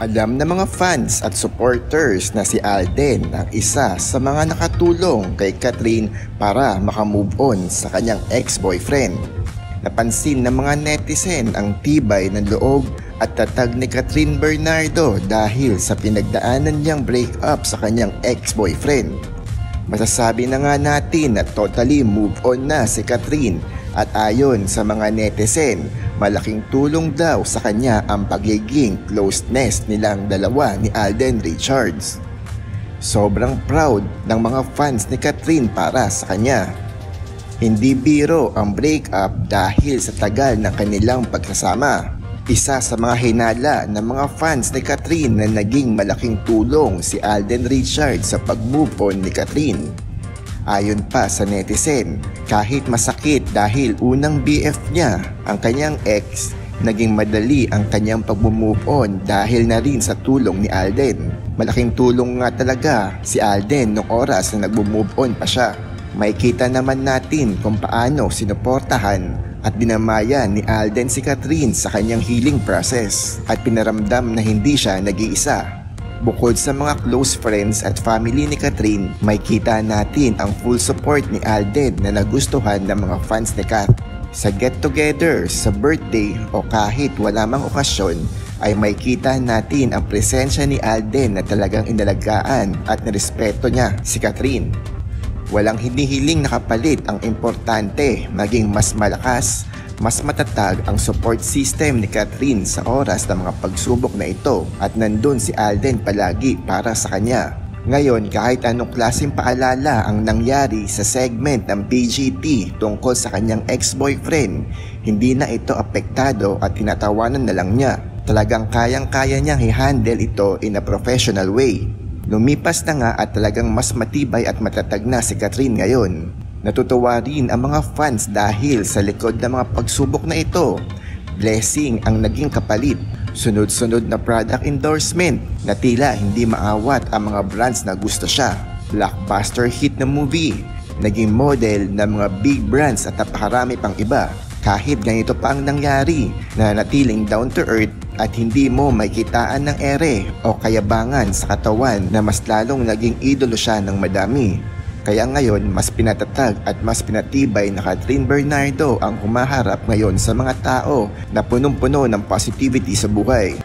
Alam ng mga fans at supporters na si Alden ang isa sa mga nakatulong kay Catherine para makamove on sa kanyang ex-boyfriend. Napansin ng mga netizen ang tibay ng loob at tatag ni Catherine Bernardo dahil sa pinagdaanan niyang breakup sa kanyang ex-boyfriend. Masasabi na nga natin na totally move on na si Catherine at ayon sa mga netizen, malaking tulong daw sa kanya ang pagiging closeness nilang dalawa ni Alden Richards. Sobrang proud ng mga fans ni Catherine para sa kanya. Hindi biro ang breakup dahil sa tagal ng kanilang pagsasama. Isa sa mga hinala ng mga fans ni Catherine na naging malaking tulong si Alden Richards sa pag-move on ni Catherine. Ayon pa sa netizen, kahit masakit dahil unang BF niya ang kanyang ex, naging madali ang kanyang pag-move on dahil na rin sa tulong ni Alden. Malaking tulong nga talaga si Alden noong oras na nag-move on pa siya. Makikita naman natin kung paano sinuportahan at dinamayan ni Alden si Catherine sa kanyang healing process at pinaramdam na hindi siya nag-iisa. Bukod sa mga close friends at family ni Catherine, may kita natin ang full support ni Alden na nagustuhan ng mga fans ni Kat. Sa get-together, sa birthday o kahit wala mang okasyon, ay may kita natin ang presensya ni Alden na talagang inalagaan at nirespeto niya si Catherine. Walang hinihiling na kapalit, ang importante maging mas malakas, mas matatag ang support system ni Catherine sa oras ng mga pagsubok na ito at nandun si Alden palagi para sa kanya. Ngayon, kahit anong klaseng paalala ang nangyari sa segment ng PGT tungkol sa kanyang ex-boyfriend, hindi na ito apektado at tinatawanan na lang niya. Talagang kayang-kaya niyang i-handle ito in a professional way. Lumipas na nga at talagang mas matibay at matatag na si Catherine ngayon. Natutuwa rin ang mga fans dahil sa likod ng mga pagsubok na ito, blessing ang naging kapalit. Sunod-sunod na product endorsement na tila hindi maawat ang mga brands na gusto siya. Blockbuster hit na movie, naging model ng mga big brands at napakarami pang iba. Kahit ganito pa ang nangyari, na natiling down to earth at hindi mo makikitaan ng ere o kayabangan sa katawan na mas lalong naging idolo siya ng madami. Kaya ngayon, mas pinatatag at mas pinatibay na Catherine Bernardo ang humaharap ngayon sa mga tao na punong-puno ng positivity sa buhay.